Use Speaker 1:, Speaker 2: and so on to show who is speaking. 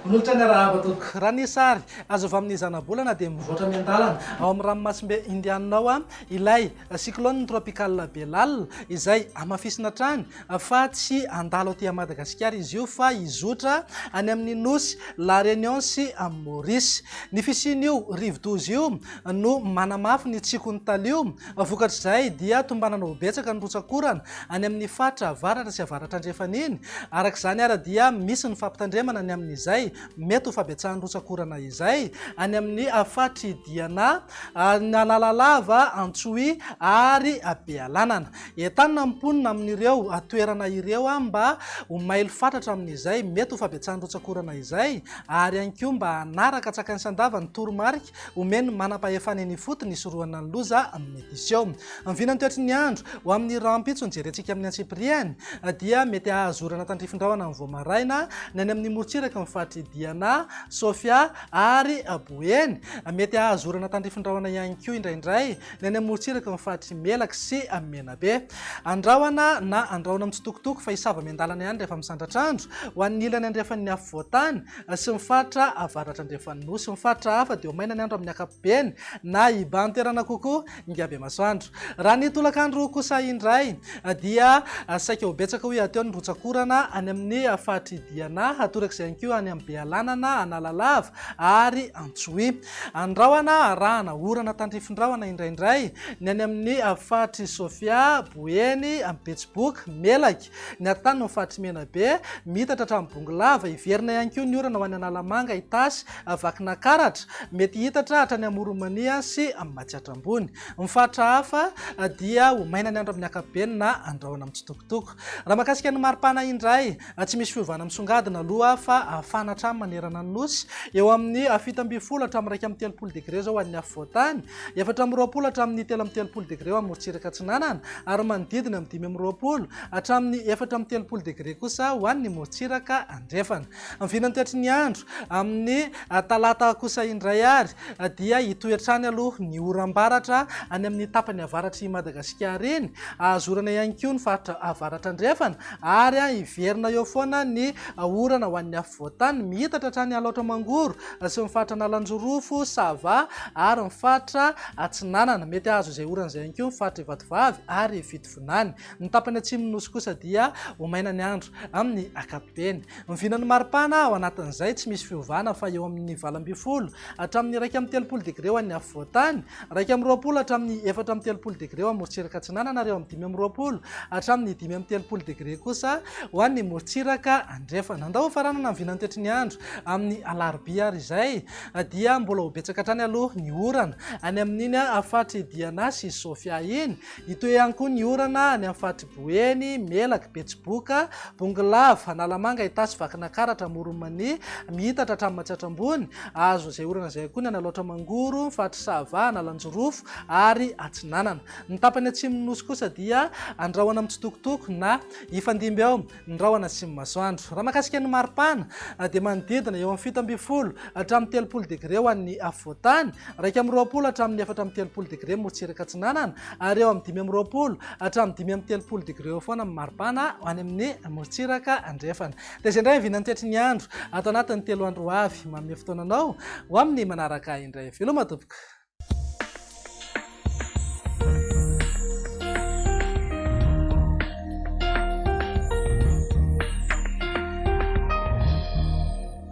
Speaker 1: Nolotra ny arahabatoko.
Speaker 2: Raha ny sary azo avy amin'ny zana-bolana dia
Speaker 1: Mivoatra mian-dalana.
Speaker 2: ao amin'ny ranomasimbe indianina ao ilay cyclone tropicale Belal izay amafisina trany fa tsy andalo aty Madagasikara izy io fa izotra any amin'ny nosy La Réunion sy Maurice. Ny fisian'io rivo-doza io no manamafy ny tsikony talio, vokatr'izay dia tombanana ho betsaka ny rotsakorana any amin'ny faritra avaratra sy avaratra andrefaniny. Arak'izany ara dia misy ny fampitandremana ny amin'izay mety ho fabetsahan'ny rotsakorana izay any amin'ny faritra Diana, Analalava, Antsohi ary Bealanana. Entanina mimponina amin'ireo toerana ireo mba ho mailo fantatra amin'izay mety ho fabetsahan'ny rotsakorana izay ary ihany koa mba hanaraka tsakany sandava ny toromarika omeny manam-pahefana eny fotony isorohana ny loza amin'ny édition. Mivinany toetry ny andro ho amin'ny rampitso ny jerentsika amin'ny Antsipriany dia mety ahazorana tandrifin-drahona amin'ny Voamaraina ny any amin'ny morotsiraka amin'ny faritra Diana, Sofia ary Boeny. Mety ahazorana tandrifin-drahona ihany koa indraindray ny any amin'ny morotsiraka amin'ny faritra Melaky sy Menabe. Andrahoana na andrahoana mitsitokotoko fa hisava mian-dalana ihany rehefa misandratra andro ho an'ny ilany andrefan'ny afovoantany sy ny faritra avaratra andrefan'ny nosy. Ny faritra hafa dia ho maina ny andro amin'ny ankapobeny na iba toerana kokoa ingabe masoandro. Raha ny tolakandro kosa indray dia saika ho betsaka hoe ateo ny rotsakorana any amin'ny faritra Diana, atorak'izay ihany koa any amin'ny Bealanana, Analalava ary Antsohi. Andrahoana arahana orana tandrifin-drahona indraindray ny any amin'ny faritra Sofia, Boeny, Betsiboka, Melaky, ny atany ny faritra Menabe, mitatra hatramin'ny Bongolava, iverina ihany koa ny orana ho any Analamanga, Itasy, Vakinakaratra, mety hitatra hatrany Moromania sy Matsiatrambony. Ny faritra hafa dia ho maina ny andro amin'ny ankapobeny na andrahoana mitsitokotoko. Raha mahakasika ny maripana indray tsy misy fiovana misongadina aloha fa afana hatramy manerana ny nosy eo amin'ny 7 hatramin'ny 30 degré zao any afovoantany, 4 hatramin'ny 3 degré ao amin'ny morotsiraka atsinanana ary manodidina amin'ny 5 hatramin'ny 4 degré kosa ho an'ny morotsiraka andrefana. Mivinany toetry ny andro amin'ny talata kosa indray ary dia hitoetrany aloha ny oram-baratra any amin'ny tapany avaratra i Madagasikara iny, ahazorana ihany koa ny faritra avaratra andrefana ary iverina eo foana ny orana ho an'ny afovoantany, mihitatra hatrany Alaotra Mangoro sy ny faritra Nalanjorofo, Sava ary ny faritra Atsinanana. Mety ahazo izay orana izay ihany koa ny faritra Ivatovavy ary Fitovinany. Ny tapany atsimon'ny nosy kosa dia ho maina ny andro amin'ny ankapobeny. Mivinany maripana ao anatin'izay tsy misy fiovana fa eo amin'ny 20 hatramin'ny 30 degré ho an'ny afovoantany, 20 hatramin'ny 30 degré ho amin'ny morotsiraka atsinanana ary eo amin'ny 20 hatramin'ny 30 degré kosa ho an'ny morotsiraka andrefana. Andao faranana mivinany toetry ny andro amin'ny alarobia ary izay dia mbola ho betsaka hatrany aloha ny orana any amin'iny faritra Diana sy Sofia iny, hitoy ihany koa ny orana any amin'ny faritra Boeny, Melaky, Betsiboka, Bongolava, Analamanga, Itasy, Vakinakaratra, Moromania, mihitatra hatramin'ny Matsiatrambony. Azo izay orana izay koa ny Alaotra Mangoro, faritra Sava, Nalanjorofo ary Atsinanana. Ny tapany atsimon'ny nosy kosa dia andrahoana mitsitokotoko na ifandimby ao ndrahoana atsimo masoandro. Raha mahakasika ny maripana dia manodidina eo amin'ny 17 hatramin'ny 30 degré ho an'ny afovoantany, 20 hatramin'ny 4 degré morotsiraka atsinanana ary eo amin'ny 20 hatramin'ny 30 degré eo foana amin'ny maripana ho any amin'ny morotsiraka andrefana. Dia izay indray mivinany toetry ny andro ato anatin'ny 3 andro avy manome fotoananao ho amin'ny manaraka indray. Veloma tompoko.